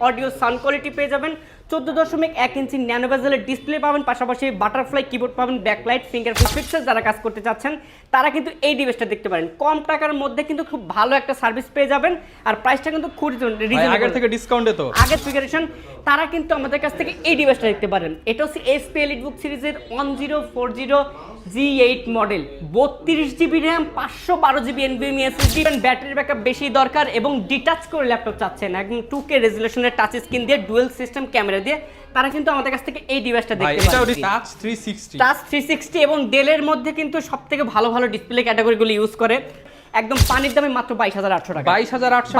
Audio sound quality পেয়ে যাবেন, 14.1 ইঞ্চি nano বেজেলের display পাবেন, পাশাপাশি বাটারফ্লাই কিবোর্ড পাবেন, ব্যাকলাইট, ফিঙ্গারপ্রিন্ট পিক্সেল যারা কাজ করতে চাচ্ছেন তারা কিন্তু এই ডিভাইসটা দেখতে পারেন। কম টাকার মধ্যে কিন্তু খুব ভালো একটা সার্ভিস পেয়ে যাবেন, আর প্রাইসটা কিন্তু খুব রিজনেবল। আগের থেকে ডিসকাউন্টে তো আগের ফিগারেশন তারা কিন্তু আমাদের কাছ থেকে এই ডিভাইসটা দেখতে পারেন। এটা হচ্ছে এসপি এলিটবুক সিরিজের 1040 G8 model, 32 GB RAM, 512 GB NVMe SSD, battery backup বেশি দরকার এবং ডিটাচ করে ল্যাপটপ চাচ্ছেন একদম 2K রেজোলিউশনের টাচ স্ক্রিন দিয়ে ডুয়েল সিস্টেম ক্যামেরা দিয়ে, তারা কিন্তু আমাদের কাছ থেকে এই ডিভাইসটা দেখতে পারেন। এটা টাচ 360, টাচ 360 এবং ডেলের মধ্যে কিন্তু সবথেকে ভালো ভালো ডিসপ্লে ক্যাটাগরিগুলো ইউজ করে। একদম পানির দামে মাত্র 22,800 টাকা। 22,800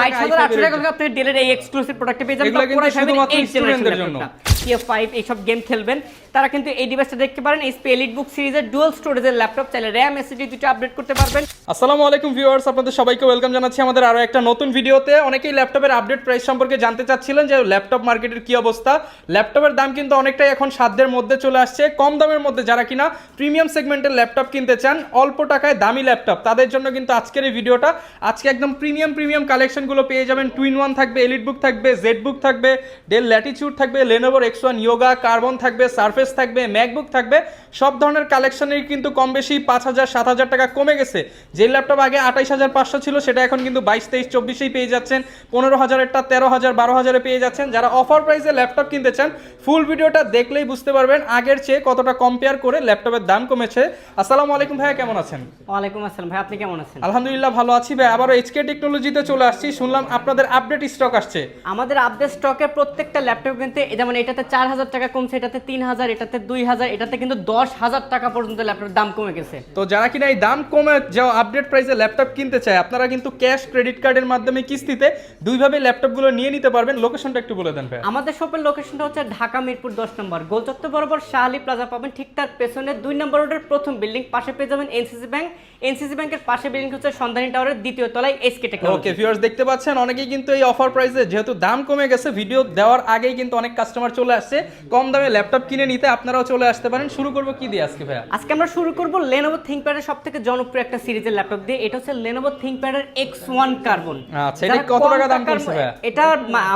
টাকা আপনি ডেলের এই এক্সক্লুসিভ প্রোডাক্টে পেয়ে যাবেন। শুধুমাত্র স্টুডেন্টদের জন্য TF5 এইসব গেম খেলবেন তারা কিন্তু এই ডিভাইসটা দেখতে পারেন। এসপি এলিটবুক সিরিজের ডুয়াল স্টোরেজের ল্যাপটপ, চাইলে র‍্যাম এসএসডি দুটো আপডেট করতে পারবেন। আসসালামু আলাইকুম ভিউয়ার্স, আপনাদের সবাইকে ওয়েলকাম জানাচ্ছি আমাদের আরো একটা নতুন ভিডিওতে। অনেকেই ল্যাপটপের আপডেট প্রাইস সম্পর্কে জানতে চাচ্ছিলেন যে ল্যাপটপ মার্কেটের কি অবস্থা। ল্যাপটপের দাম কিন্তু অনেকটাই এখন সাধ্যের মধ্যে চলে আসছে। কম দামের মধ্যে যারা কিনা প্রিমিয়াম সেগমেন্টের ল্যাপটপ কিনতে চান, অল্প টাকায় দামি ল্যাপটপ, তাদের জন্য কিন্তু আজকের এই ভিডিওটা। আজকে একদম প্রিমিয়াম কালেকশনগুলো পেয়ে যাবেন। টুইন ওয়ান থাকবে, এলিটবুক থাকবে, জেডবুক থাকবে, ডেল ল্যাটিটিউড থাকবে, লেনোভোর X1 ইয়োগা, কার্বন থাকবে, সারফেস থাকবে, ম্যাকবুক থাকবে। সব ধরনের কালেকশনের কিন্তু কম বেশি 5,000-7,000 টাকা কমে গেছে। যে ল্যাপটপ আগে 28,500 ছিল সেটা এখন কিন্তু 22, 23, 24 পেয়ে যাচ্ছেন। 15,000-এরটা 13,000, 12,000-এ পেয়ে যাচ্ছেন। যারা অফার প্রাইসে ল্যাপটপ কিনতে চান, ফুল ভিডিওটা দেখলেই বুঝতে পারবেন আগের চেয়ে কতটা কম্পেয়ার করে ল্যাপটপের দাম কমেছে। আসসালামু আলাইকুম ভাইয়া, কেমন আছেন? ওয়ালাইকুম আসসালাম ভাই, আপনি কেমন আছেন? আলহামদুলিল্লাহ ভালো আছি ভাই। আবারও HK টেকনোলজিতে চলে আসছি, শুনলাম আপনাদের আপডেট স্টক আসছে। আমাদের আপডেট স্টকের প্রত্যেকটা ল্যাপটপ কিনতে যেমন এটাতে 4,000 টাকা কমছে, এটাতে 3,000, এটাতে 2,000, এটাতে কিন্তু 10,000 টাকা পর্যন্ত ল্যাপটপের দাম কমে গেছে। তো যারা কিনা এই দাম কমে যাও আপডেট প্রাইসে ল্যাপটপ কিনতে চায়, আপনারা কিন্তু ক্যাশ, ক্রেডিট কার্ডের মাধ্যমে কিস্তিতে দুইভাবে ল্যাপটপগুলো নিয়ে নিতে পারবেন। লোকেশনটা একটু বলে দেন ভাই। আমাদের শপের লোকেশনটা হচ্ছে ঢাকা মিরপুর 10 নম্বর গোলচত্বর বরাবর শাহলী প্লাজা পাবেন, ঠিক তার পেছনে 2 নম্বর রোডের প্রথম বিল্ডিং, পাশে পেয়ে যাবেন এনসিসি ব্যাংক। এনসিসি ব্যাংকের পাশে বিল্ডিং হচ্ছে সন্ধানী টাওয়ারের দ্বিতীয় তলায় SK টেকনোলজি। ওকে ভিউয়ার্স, দেখতে পাচ্ছেন অনেকেই কিন্তু এই অফার প্রাইসে যেহেতু দাম কমে গেছে, ভিডিও দেওয়ার আগেই কিন্তু অনেক কাস্টমার চলে আসছে কম দামে ল্যাপটপ কিনে নিতে। আপনারাও চলে আসতে পারেন। শুরু করব কি দিয়ে আজকে ভাইয়া? আজকে আমরা শুরু করব Lenovo ThinkPad এর সবথেকে জনপ্রিয় একটা সিরিজের ল্যাপটপ দিয়ে। এটা হচ্ছে Lenovo ThinkPad এর X1 কার্বন। আচ্ছা, এটা কত টাকা দাম করছে ভাইয়া? এটা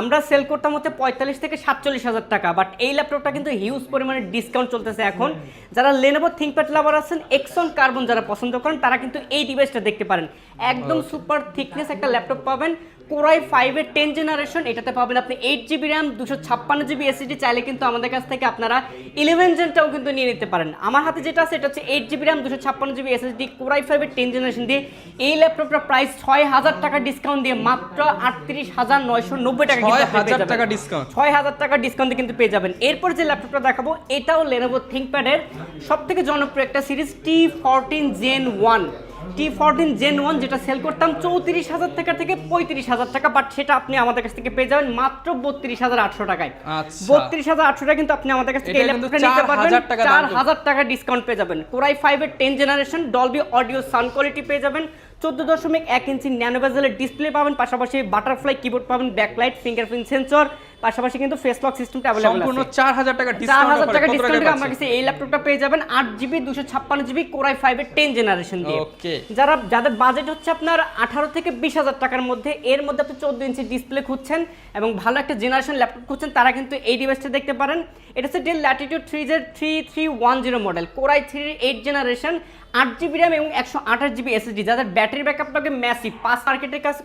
আমরা সেল করতাম হচ্ছে 45 থেকে 47,000 টাকা, বাট এই ল্যাপটপটা কিন্তু হিউজ পরিমাণে ডিসকাউন্ট চলতেছে এখন। যারা Lenovo ThinkPad লাভার আছেন, X1 কার্বন যারা পছন্দ করেন, তারা কিন্তু এই ডিভাইসটা দেখতে পারেন। একদম সুপার থিকনেস একটা ল্যাপটপ পাবেন, Core i5 এর 10 জেনারেশন। এটাতে পাবেন আপনি 8 জিবি র্যাম, 256 জিবি এসএসডি। চাইলে কিন্তু আমাদের কাছ থেকে আপনারা 11 জেনটাও কিন্তু নিয়ে নিতে পারেন। আমার হাতে যেটা আছে এটা হচ্ছে 8 GB RAM, 256 GB SSD, Core i5 এর 10 জেনারেশন দিয়ে। এই ল্যাপটপটার প্রাইস 6,000 টাকা ডিসকাউন্ট দিয়ে মাত্র 38,990 টাকা কিন্তু আপনি পেয়ে যাবেন। 6,000 টাকা ডিসকাউন্ট দিয়ে কিন্তু পেয়ে যাবেন। এরপর যে ল্যাপটপটা দেখাবো এটাও Lenovo ThinkPad এর সবথেকে জনপ্রিয় একটা series, T14 Gen 1। T14 Gen 1 যেটা সেল করতাম 34,000 টাকা থেকে 35,000 টাকা, বাট সেটা আপনি আমাদের কাছ থেকে পেয়ে যাবেন মাত্র 32,800 টাকায়। 32,800 টাকা কিন্তু আপনি আমাদের কাছ থেকে এই ল্যাপটপটা নিতে পারবেন। 4,000 টাকা ডিসকাউন্ট পেয়ে যাবেন। Core i5 এর 10 generation, Dolby audio sound quality পেয়ে যাবেন, 14.1 ইঞ্চি ন্যানো বেজেলের ডিসপ্লে পাবেন, পাশাপাশি বাটারফ্লাই কিবোর্ড পাবেন, ব্যাকলাইট, ফিঙ্গারপ্রিন্ট সেন্সর, পাশাপাশি কিন্তু ফেস লক সিস্টেমটা अवेलेबल আছে। সম্পূর্ণ 4,000 টাকা ডিসকাউন্ট। 4,000 টাকা ডিসকাউন্ট দিয়ে আমরা কাছে এই ল্যাপটপটা পেয়ে যাবেন 8 জিবি 256 জিবি Core i5 এর 10 জেনারেশন দিয়ে। যাদের বাজেট হচ্ছে আপনার 18 থেকে 20,000 টাকার মধ্যে, এর মধ্যে আপনি 14 ইঞ্চি ডিসপ্লে খুঁজছেন এবং ভালো একটা জেনারেশন ল্যাপটপ খুঁজছেন, তারা কিন্তু এই ডিভাইসটা দেখতে পারেন। এটা হচ্ছে del Latitude 3310 model, Core i3 এর 8 জেনারেশন, 8 জিবি র্যাম এবং 128 জিবি এসএসডি। যাদের ব্যাটারি ব্যাকআপটাকে ম্যাসিভ, পাস মার্কেটের কাজ,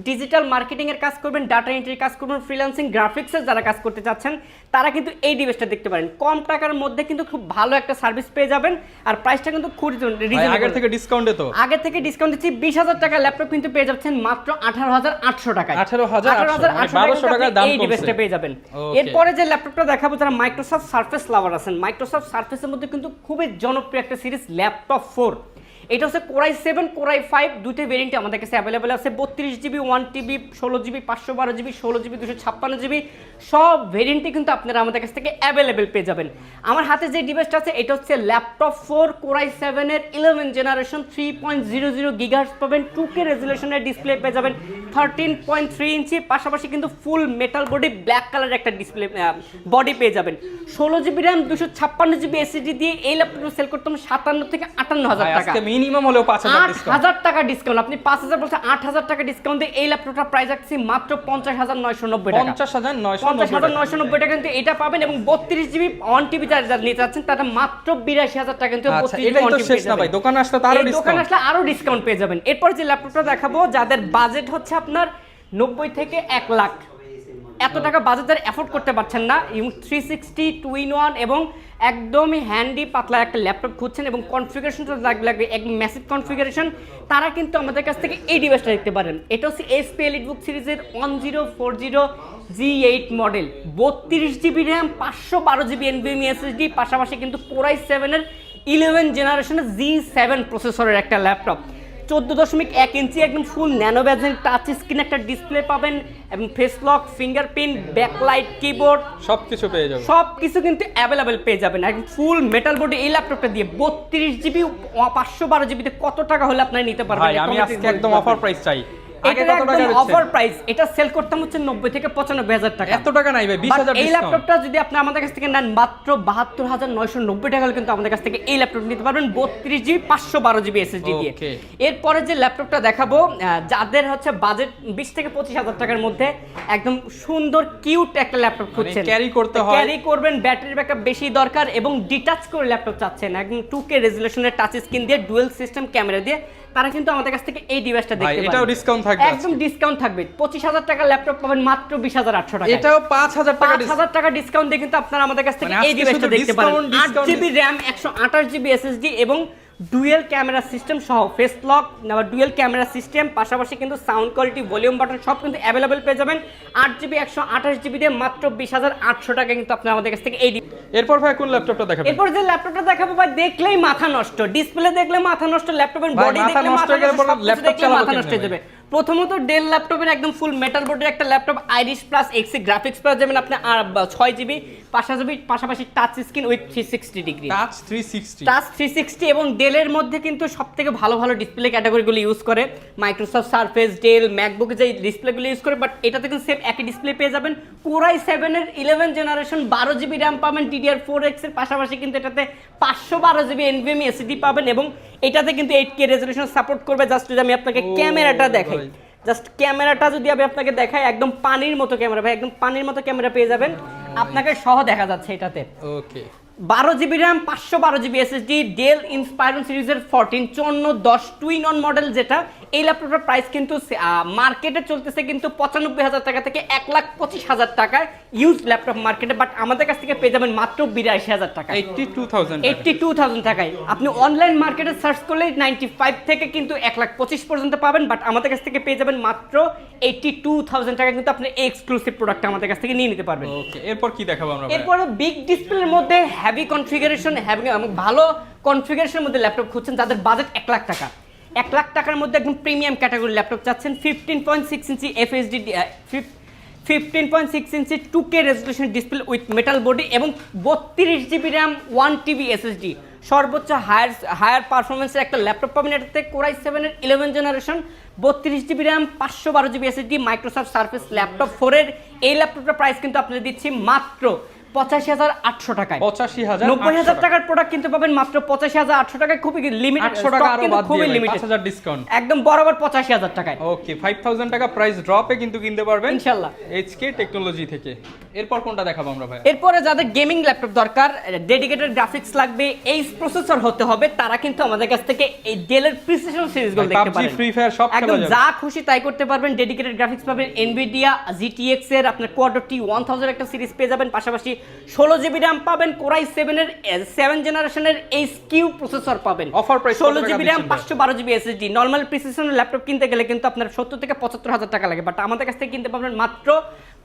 ডিজিটাল মার্কেটিং এর কাজ করবেন, ডাটা এন্ট্রির কাজ করবেন, ফ্রিল্যান্সিং, গ্রাফিক্সের যারা কাজ করতে চাচ্ছেন, তারা কিন্তু এই ডিভাইসটা দেখতে পারেন। কম টাকার মধ্যে কিন্তু খুব ভালো একটা সার্ভিস পেয়ে যাবেন, আর প্রাইসটা কিন্তু খুব রিজনেবল। আগের থেকে ডিসকাউন্টে তো আগের থেকে ডিসকাউন্ট দিচ্ছি 20,000 টাকা ল্যাপটপ কিন্তু পেয়ে যাচ্ছেন মাত্র 18,800 টাকায়। 18,800 টাকা দাম এই ডিভাইসটা পেয়ে যাবেন। এরপরে যে ল্যাপটপটা দেখাবো, যারা মাইক্রোসফট সারফেস লাভার আছেন, মাইক্রোসফট সারফেসের মধ্যে কিন্তু খুবই জনপ্রিয় একটা সিরিজ ল্যাপটপ 4। এটা হচ্ছে Core i7, Core i5 দুইটা ভেরিয়েন্টে আমাদের কাছে অ্যাভেলেবল আছে। 32 GB, 1 TB, 16 GB, 512 GB, 16 GB, 256 GB, সব ভেরিয়েন্টে কিন্তু আপনারা আমাদের কাছ থেকে অ্যাভেলেবল পেয়ে যাবেন। আমার হাতে যে ডিভাইসটা আছে এটা হচ্ছে ল্যাপটপ 4 Core i7 এর 11 জেনারেশন, 3.00 গিগাহার্টজ পাবেন, 2K রেজোলিউশনের ডিসপ্লে পেয়ে যাবেন, 13.3 ইঞ্চি, পাশাপাশি কিন্তু ফুল মেটাল বডি ব্ল্যাক কালারের একটা ডিসপ্লে বডি পেয়ে যাবেন। 16GB র্যাম 256GB এসএসডি দিয়ে এই ল্যাপটপটা সেল করতে 57 থেকে 58,000 টাকা। আজকে মিনিমাম হলেও 5000 ডিসকাউন্ট। 8000 টাকা ডিসকাউন্ট, আপনি 5000 বলতে 8000 টাকা ডিসকাউন্ট দিয়ে এই ল্যাপটপটা প্রাইস রাখছি মাত্র 50,990 টাকা। 50,990 টাকা কিন্তু এটা পাবেন, এবং 32GB 1TB যারা নিতে চাচ্ছেন তাটা মাত্র 82,000 টাকা কিন্তু 32GB এটাই তো 1TB শেষ না ভাই, দোকানে আসলে তো আরো দোকানে ডিসকাউন্ট। আসলে আরো ডিসকাউন্ট পেয়ে যাবেন। এরপর যে ল্যাপটপটা দেখাবো যাদের বাজেট হচ্ছে আপনার 90 থেকে 1 লাখ, এত টাকা বাজেট যারা অ্যাফোর্ড করতে পারছেন না, এবং 360 2-in-1 এবং একদমই হ্যান্ডি পাতলা একটা ল্যাপটপ খুঁজছেন এবং কনফিগারেশনটা লাগবে একদম ম্যাসিভ কনফিগারেশন, তারা কিন্তু আমাদের কাছ থেকে এই ডিভাইসটা দেখতে পারেন। এটা হচ্ছে HP EliteBook সিরিজের 1040G8 model, 32GB RAM 512GB NVMe SSD, পাশাপাশি কিন্তু Core i7 এর 11 জেনারেশনের G7 প্রসেসরের একটা ল্যাপটপ। 14.1 ইঞ্চি একদম ফুল ন্যানো বেজেল টাচ স্ক্রিন একটা ডিসপ্লে পাবেন, এবং face lock, fingerprint, backlight, keyboard সবকিছু পেয়ে যাবেন। সবকিছু কিন্তু অ্যাভেলেবেল পেয়ে যাবেন একদম ফুল মেটাল বডি এই ল্যাপটপটা দিয়ে। 32GB 512GB তে কত টাকা হলে আপনি নিতে পারবেন? ভাই আমি আজকে একদম অফার প্রাইস চাই। আগে এটা কত টাকা একদম দিচ্ছেন? অফার প্রাইস, এটা সেল করতাম হচ্ছে 90 থেকে 95,000 টাকা। এত টাকা নাই ভাই, 20,000 এই ডিসকাউন্ট। ল্যাপটপটা যদি আপনি আমাদের কাছ থেকে নেন মাত্র 72,990 টাকা হলে কিন্তু আমাদের কাছ থেকে এই ল্যাপটপ নিতে পারবেন 32GB 512GB এসএসডি দিয়ে। Okay. এরপরে যে ল্যাপটপটা দেখাবো যাদের হচ্ছে বাজেট 20 থেকে 25,000 টাকার মধ্যে একদম সুন্দর কিউট একটা ল্যাপটপ খুঁজছেন, ক্যারি করতে হয়, ক্যারি করবেন, ব্যাটারি ব্যাকআপ বেশি দরকার এবং ডিটাচ করে ল্যাপটপ চাচ্ছেন একদম 2K রেজোলিউশনের টাচ স্ক্রিন দিয়ে ডুয়াল সিস্টেম ক্যামেরা দিয়ে, তারা কিন্তু আমাদের কাছ থেকে এই ডিভাইসটা দেখতে পারেন। এটাও ডিসকাউন্ট থাকবে, একদম ডিসকাউন্ট থাকবে। 25,000 টাকা ল্যাপটপ পাবেন মাত্র 20,800 টাকা। এটাও 5,000 টাকা ডিসকাউন্ট। 5,000 টাকা ডিসকাউন্ট দিয়ে কিন্তু আপনারা আমাদের কাছ থেকে মানে এই আজকে ডিভাইসটা শুধু দেখতে পারেন। Discount, 8GB RAM 128GB SSD এবং ডুয়েল ক্যামেরা সিস্টেম সহ ফেস লক বা ডুয়েল ক্যামেরা সিস্টেম, পাশাপাশি কিন্তু সাউন্ড কোয়ালিটি, ভলিউম বাটন সব কিন্তু অ্যাভেলেবেল পেয়ে যাবেন। 8GB 128GB দিয়ে মাত্র 20,800 টাকা কিন্তু আপনারা আমাদের কাছ থেকে এই। এরপর ভাই কোন ল্যাপটপটা দেখাবেন? এরপর যে ল্যাপটপটা দেখাবো ভাই দেখলেই মাথা নষ্ট, ডিসপ্লে দেখলে মাথা নষ্ট, ল্যাপটপের ভাই, বডি মাথা দেখলে নষ্ট মাথা হয়ে গেলে নষ্ট, পরে সবকিছু ল্যাপটপ দেখলে চালাবো মাথা কেমনে নষ্ট হয়ে ভাই? যাবে। প্রথমত ডেল ল্যাপটপের একদম ফুল মেটাল বোর্ডের একটা laptop, Irish plus এক্সি graphics plus যাবেন আপনি 6GB, পাশাপাশি touch screen with 360 degree, touch 360, touch 360 এবং ডেলের মধ্যে কিন্তু সবথেকে ভালো ভালো ডিসপ্লে ক্যাটাগরিগুলো ইউজ করে মাইক্রোসফট সারফেস, ডেল, ম্যাকবুকে যে ডিসপ্লেগুলো ইউজ করে, বাট এটাতে কিন্তু সেম একই ডিসপ্লে পেয়ে যাবেন। Core i7 এর 11 জেনারেশন 12GB র্যাম পাবেন DDR4X এর, পাশাপাশি কিন্তু এটাতে 512GB NVMe SSD পাবেন, এবং এটাতে কিন্তু 8K রেজোলিউশন সাপোর্ট করবে। জাস্ট যদি আমি আপনাকে ক্যামেরাটা দেখাই, জাস্ট ক্যামেরাটা যদি আমি আপনাকে দেখাই, একদম পানির মতো ক্যামেরা ভাই, একদম পানির মতো ক্যামেরা পেয়ে যাবেন, আপনাকে সহ দেখা যাচ্ছে এটাতে। Okay, 12GB RAM 512GB SSD, Dell Inspiron সিরিজের 145410 2-in-1 মডেল, যেটা এই ল্যাপটপের প্রাইস কিন্তু মার্কেটে চলতেছে কিন্তু 95,000 টাকা থেকে 1,25,000 টাকায় ইউজ ল্যাপটপ মার্কেটে, বাট আমাদের কাছ থেকে পেয়ে যাবেন মাত্র 82,000 টাকা, 82,000 টাকায়। আপনি অনলাইন মার্কেটে সার্চ করলে 95 থেকে কিন্তু 1,25,000 পর্যন্ত পাবেন, বাট আমাদের কাছ থেকে পেয়ে যাবেন মাত্র 82,000 টাকা কিন্তু আপনি এই এক্সক্লুসিভ প্রোডাক্ট আমাদের কাছ থেকে নিয়ে নিতে পারবেন। ওকে, এরপর কি দেখাবো আমরা? এরপরে বিগ ডিসপ্লের মধ্যে হেভি কনফিগারেশন, ভালো কনফিগারেশনের মধ্যে ল্যাপটপ খুঁজছেন, যাদের বাজেট 1 লাখ টাকা, 1 লাখ টাকার মধ্যে একদম প্রিমিয়াম ক্যাটাগরি ল্যাপটপ চাচ্ছেন, 15.6 ইঞ্চি FHD 15.6 inch 2K resolution display with metal body এবং 32GB র্যাম 1TB SSD, সর্বোচ্চ হায়ার পারফরমেন্সের একটা ল্যাপটপ পাবেন। এটাতে Core i7 এর 11 generation 32GB RAM 512GB SSD Microsoft surface laptop 4 এর এই ল্যাপটপটার প্রাইস কিন্তু আপনাদের দিচ্ছি মাত্র 85,800 টাকায়। 90,000 টাকার প্রোডাক্ট কিন্তু পাবেন মাত্র 85,800 টাকায়, খুবই লিমিটেড, 800 টাকা আরো বাদ খুবই দিয়ে লিমিটেড, 5,000 ডিসকাউন্ট, একদম বরাবর 85,000 টাকায়। ওকে, 5,000 টাকা প্রাইস ড্রপে কিন্তু কিনতে পারবেন ইনশাআল্লাহ HK টেকনোলজি থেকে। এরপর কোনটা দেখাবো আমরা ভাই? এরপরে যাদের গেমিং ল্যাপটপ দরকার, ডেডিকেটেড গ্রাফিক্স লাগবে, এইচ প্রসেসর হতে হবে, তারা কিন্তু আমাদের কাছ থেকে এই ডেলের প্রিসিশন সিরিজগুলো দেখতে পারেন। PUBG, ফ্রি ফায়ার সব খেলা একদম যাবে, যা খুশি তাই করতে পারবেন। ডেডিকেটেড গ্রাফিক্স পাবেন, NVIDIA GTX এর আপনার Quadro T1000 একটা সিরিজ পেয়ে যাবেন, পাশাপাশি 16GB র্যাম পাবেন, Core i7 এর 7 জেনারেশনের HQ প্রসেসর পাবেন। Offer price 16GB RAM 512GB SSD। Normal প্রিসিশনের ল্যাপটপ কিনতে গেলে কিন্তু আপনার 70 থেকে 75,000 টাকা লাগে, বাট আমাদের কাছ থেকে কিনতে পারবেন মাত্র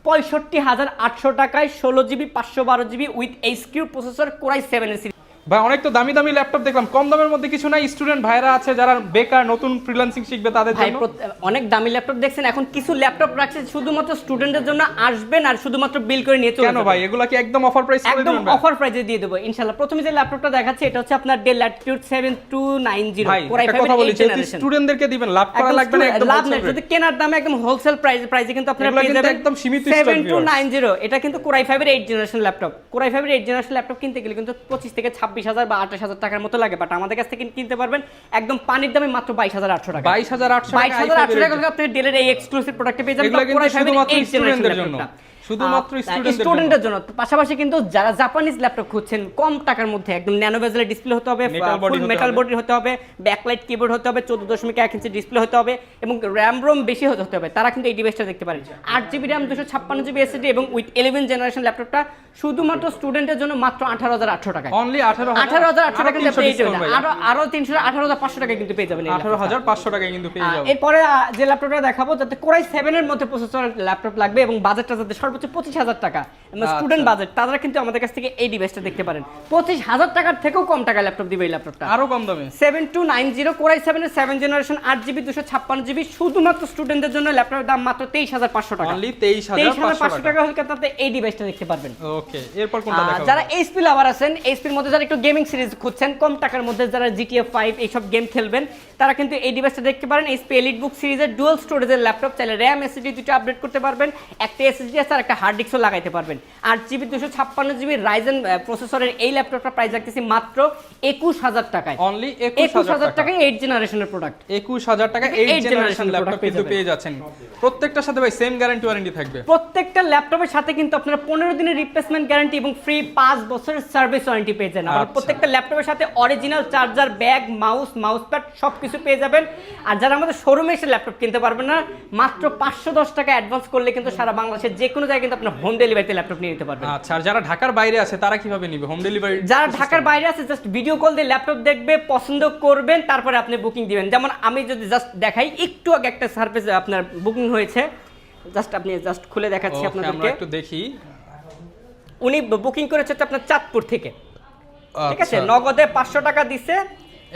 65,800 টাকায় 16GB 512GB with HQ processor Core i7 এর সিরিজ। ভাই অনেক তো দামি দামি ল্যাপটপ দেখলাম, কম দামের মধ্যে কিছু নাই? স্টুডেন্ট ভাইরা আছে যারা বেকার নতুন ফ্রিল্যান্সিং শিখবে তাদের ভাই জন্য? অনেক দামি ল্যাপটপ দেখছেন, এখন কিছু ল্যাপটপ রাখছে শুধুমাত্র স্টুডেন্টের জন্য, আসবেন আর শুধুমাত্র বিল করে নিয়ে চলে কেন যাবেন। ভাই এগুলা কি একদম অফার প্রাইস করে একদম দিবেন ভাই? অফার প্রাইসে দিয়ে দেবো ইনশাআল্লাহ। প্রথমে যে ল্যাপটপটা দেখাচ্ছে এটা হচ্ছে আপনার ডেল ল্যাটিটিউড 7290 ভাই Core i5 একটা কথা বলি,8th যেহেতু generation। স্টুডেন্টদেরকে দিবেন, লাভ করা একদম লাগবে না, একদম লাভ নেই, wholesale যদি কেনার দামে একদম হোলসেল প্রাইসে কিন্তু আপনারা এগুলা পেয়ে কিন্তু যাবেন একদম সীমিত stock 7290। এটা কিন্তু Core i5 এর 8th generation laptop. Core i5 এর 8th জেনারেশন ল্যাপটপ কিনতে গেলে কিন্তু 25 থেকে 26,000 বা 28,000 টাকার মতো লাগে, বাট আমাদের কাছ থেকে কিনতে পারবেন একদম পানির দামে মাত্র 22,800 টাকা। 22,800 টাকা 22,800 টাকা হলে আপনি ডেলের এই এক্সক্লুসিভ প্রোডাক্টে পেয়ে যাবেন। এগুলা কিন্তু Core i5 এর শুধুমাত্র 8th generation স্টুডেন্টদের জন্য, ল্যাপটপটা। শুধুমাত্র স্টুডেন্টের জন্য। পাশাপাশি কিন্তু যারা জাপানিজ ল্যাপটপ খুঁজছেন কম টাকার মধ্যে, একদম ন্যানো বেজেলের ডিসপ্লে হতে হবে, মেটাল বডি হতে হবে, ব্যাকলাইট কিবোর্ড হতে হবে, 14.1 ইঞ্চি ডিসপ্লে হতে হবে এবং র্যাম রোম বেশি হতে হবে, তারা কিন্তু এই ডিভাইসটা দেখতে পারেন। 8GB র্যাম 256GB এসএসডি এবং উইথ 11 জেনারেশন ল্যাপটপটা শুধুমাত্র স্টুডেন্টের জন্য মাত্র 18,800 টাকা। অনলি 18,800 টাকা কিন্তু পেয়ে যাবেন। আরো 18,500 টাকা কিন্তু পেয়ে যাবেন। 18,500 টাকা কিন্তু পেয়ে যাবেন। এরপরে যে ল্যাপটপটা দেখাবো যাতে Core i7 এর মধ্যে প্রসেসর ল্যাপটপ লাগবে এবং বাজেটটা যাতে সর্বোচ্চ 25,000 টাকা, স্টুডেন্ট বাজেট, তারা কিন্তু আমাদের কাছ থেকে এই ডিভাইসটা দেখতে পারেন। 25,000 টাকার থেকেও কম টাকা ল্যাপটপ দিবে এই ল্যাপটপটা, আরো কম দামে 7290 Core i7 এর 7 জেনারেশন 8GB 256GB শুধুমাত্র স্টুডেন্টদের জন্য ল্যাপটপের দাম মাত্র 23,500 টাকা। অনলি 23,500 টাকা হলে কিন্তু আপনি এই ডিভাইসটা দেখতে পারবেন। ওকে, এরপর কোনটা দেখাবো? যারা এইচপি লাভার আছেন, এইচপির মধ্যে যারা একটু গেমিং সিরিজ খুঁজছেন, কম টাকার মধ্যে যারা GTA 5 এইসব গেম খেলবেন, তারা কিন্তু এই ডিভাইসটা দেখতে পারেন। এইচপি এলিটবুক সিরিজের ডুয়াল স্টোরেজের ল্যাপটপ, চাইলে র্যাম এসএসডি দুটো আপডেট করতে পারবেন, একটা এসএসডি আছে আর একটা হার্ড ডিস্কও লাগাইতে পারবেন। 8GB 256GB রাইজেন প্রসেসরের এই ল্যাপটপটা প্রাইস রাখতেছি মাত্র 21,000 টাকায়। অনলি 21,000 টাকায় 8 জেনারেশনের প্রোডাক্ট। 21,000 টাকা 8 জেনারেশন ল্যাপটপ কিন্তু পেয়ে যাচ্ছেন। প্রত্যেকটার সাথে ভাই সেম গ্যারান্টি ওয়ারেন্টি থাকবে। প্রত্যেকটা ল্যাপটপের সাথে কিন্তু আপনারা 15 দিনের রিপ্লেসমেন্ট গ্যারান্টি এবং ফ্রি 5 বছরের সার্ভিস ওয়ারেন্টি পেয়ে যাবেন। আর প্রত্যেকটা ল্যাপটপের সাথে original charger, bag, mouse pad সবকিছু পেয়ে যাবেন। আর যারা আমাদের শোরুমে এসে ল্যাপটপ কিনতে পারবেন না, মাত্র 510 টাকা অ্যাডভান্স করলে কিন্তু সারা বাংলাদেশের যে কোনো জায়গায় কিন্তু আপনি হোম ডেলিভারিতে ল্যাপটপ নিয়ে নিতে পারবেন। আচ্ছা, আর যারা ঢাকার বাইরে আছে তারা কিভাবে নিবে হোম ডেলিভারি? যারা ঢাকার বাইরে আছে জাস্ট ভিডিও কল দিয়ে ল্যাপটপ দেখবে, পছন্দ করবেন, তারপরে আপনি বুকিং দিবেন। যেমন আমি যদি জাস্ট দেখাই, একটু আগে একটা সার্ভিস আপনার বুকিং হয়েছে, আপনি খুলে দেখাচ্ছি আপনাদেরকে, আমরা একটু দেখি। উনি বুকিং করেছে আপনার চাঁদপুর থেকে, ঠিক আছে, নগদে 500 টাকা দিছে,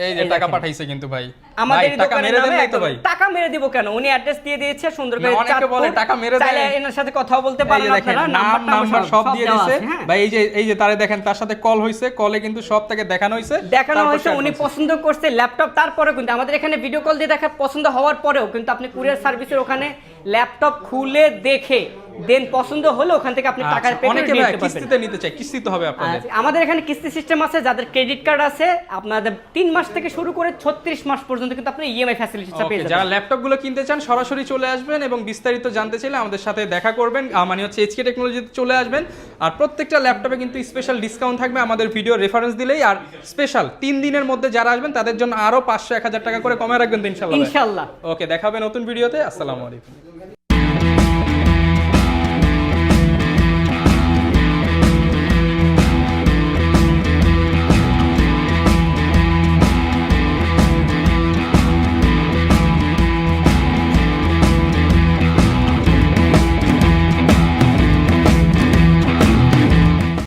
এই যে টাকা পাঠাইছে কিন্তু ভাই। আমাদের টাকা মেরে দেন নাই তো ভাই? টাকা মেরে দিব কেন, উনি অ্যাড্রেস দিয়ে দিয়েছে সুন্দর করে। অনেকে বলে টাকা মেরে দেন, চাইলে এনার সাথে কথাও বলতে পারেন আপনারা, নাম্বার সব দিয়ে দিয়েছে ভাই। এই যে তারে দেখেন, তার সাথে কল হইছে, কলে কিন্তু সব তাকে দেখানো হইছে, উনি পছন্দ করছে ল্যাপটপ। তারপরে কিন্তু আমাদের এখানে ভিডিও কল দিয়ে দেখা পছন্দ হওয়ার পরেও কিন্তু আপনি কুরিয়ার সার্ভিসের ওখানে ল্যাপটপ খুলে দেখে দেন পছন্দ হলে ওখান থেকে আপনি টাকা পে করে নিতে পারবেন। কিস্তিতে নিতে চাই, কিস্তিতে হবে আপনাদের। আমাদের এখানে কিস্তি সিস্টেম আছে, যাদের ক্রেডিট কার্ড আছে আপনাদের 3 মাস থেকে শুরু করে 36 মাস পর্যন্ত কিন্তু আপনি ইএমআই ফ্যাসিলিটিটা পেয়ে যাবেন। যারা ল্যাপটপ গুলো কিনতে চান সরাসরি চলে আসবেন এবং বিস্তারিত জানতে চাইলে আমাদের সাথে দেখা করবেন, মানে হচ্ছে এইচকে টেকনোলজিতে চলে আসবেন। আর প্রত্যেকটা ল্যাপটপে কিন্তু স্পেশাল ডিসকাউন্ট থাকবে আমাদের ভিডিও রেফারেন্স দিলেই। আর স্পেশাল 3 দিনের মধ্যে যারা আসবেন তাদের জন্য আরো 500-1000 টাকা করে কমে রাখবেন ইনশাআল্লাহ। ইনশাআল্লাহ। ওকে, দেখা হবে নতুন ভিডিওতে। আসসালামু আলাইকুম।